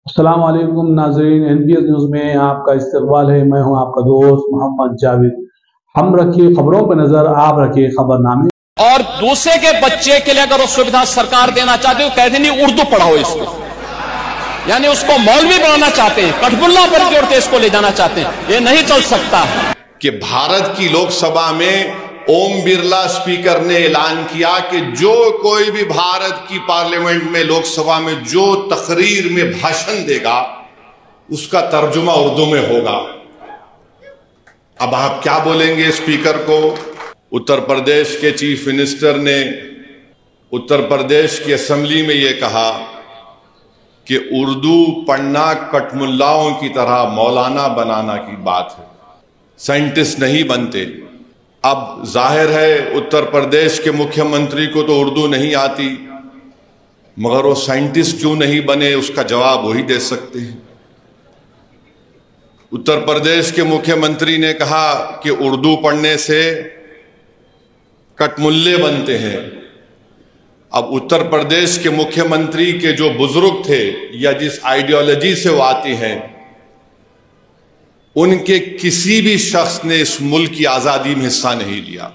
السلام علیکم ناظرین، NPS نیوز میں آپ کا استقبال ہے۔ میں ہوں آپ کا دوست محمد جاوید۔ ہم رکھیے خبروں پر نظر، آپ رکھیے خبر نامے۔ اور دوسرے کے بچے کے لیے اگر وہ سویدھا سرکار دینا چاہتے ہو، کہتے نہیں اردو پڑھاؤ اس کو، یعنی اس کو مولوی بنانا چاہتے ہیں، کٹھبلا پر جوڑ کے اس کو لے جانا چاہتے ہیں، یہ نہیں چل سکتا کہ بھارت کی لوک سبھا میں اوم برلا اسپیکر نے اعلان کیا کہ جو کوئی بھی بھارت کی پارلیمنٹ میں لوک سبھا میں جو تقریر میں بھاشن دے گا اس کا ترجمہ اردو میں ہوگا۔ اب آپ کیا بولیں گے اسپیکر کو؟ اتر پردیش کے چیف منسٹر نے اتر پردیش کی اسمبلی میں یہ کہا کہ اردو پڑھنا کٹ ملاؤں کی طرح مولانا بنانا کی بات ہے، سائنٹسٹ نہیں بنتے۔ اب ظاہر ہے اتر پردیش کے مکھیہ منتری کو تو اردو نہیں آتی، مگر وہ سائنٹسٹ کیوں نہیں بنے اس کا جواب وہی دے سکتے ہیں۔ اتر پردیش کے مکھیہ منتری نے کہا کہ اردو پڑھنے سے کٹ ملے بنتے ہیں۔ اب اتر پردیش کے مکھیہ منتری کے جو بزرگ تھے یا جس آئیڈیالوجی سے وہ آتی ہیں، ان کے کسی بھی شخص نے اس ملک کی آزادی میں حصہ نہیں لیا۔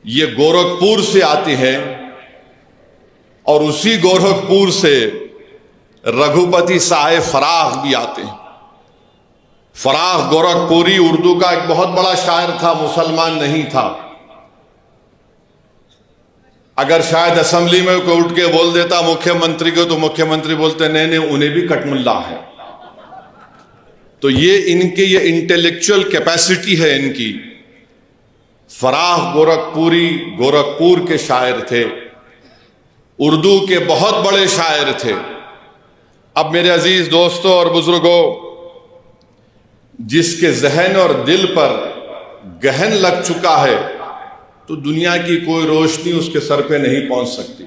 یہ گورکھپور سے آتے ہیں اور اسی گورکھپور سے رگھوپتی صاحب فراغ بھی آتے ہیں۔ فراغ گورکھپوری اردو کا ایک بہت بڑا شاعر تھا، مسلمان نہیں تھا۔ اگر شاید اسمبلی میں کوئی اٹھ کے بول دیتا مکھیہ منتری کو تو مکھیہ منتری بولتے نہیں انہیں بھی کٹ ملا ہے۔ تو یہ ان کے یہ انٹلیکچوئل کیپیسٹی ہے ان کی۔ فراغ گورکھپوری گورکھپور کے شاعر تھے، اردو کے بہت بڑے شاعر تھے۔ اب میرے عزیز دوستوں اور بزرگوں، جس کے ذہن اور دل پر گہن لگ چکا ہے تو دنیا کی کوئی روشنی اس کے سر پہ نہیں پہنچ سکتی۔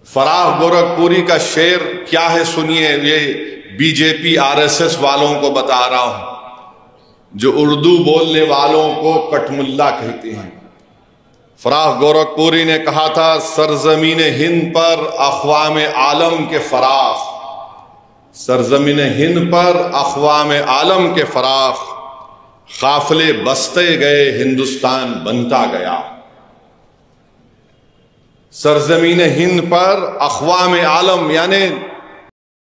فراغ گورکھپوری کا شعر کیا ہے سنیے، یہ BJP RSS والوں کو بتا رہا ہوں جو اردو بولنے والوں کو کٹ ملا کہتے ہیں۔ فراغ گورکھپوری نے کہا تھا، سرزمین ہند پر اقوام عالم کے فراخ، سرزمین ہند پر اقوام عالم کے فراخ، قافلے بستے گئے ہندوستان بنتا گیا۔ سرزمین ہند پر اقوام عالم یعنی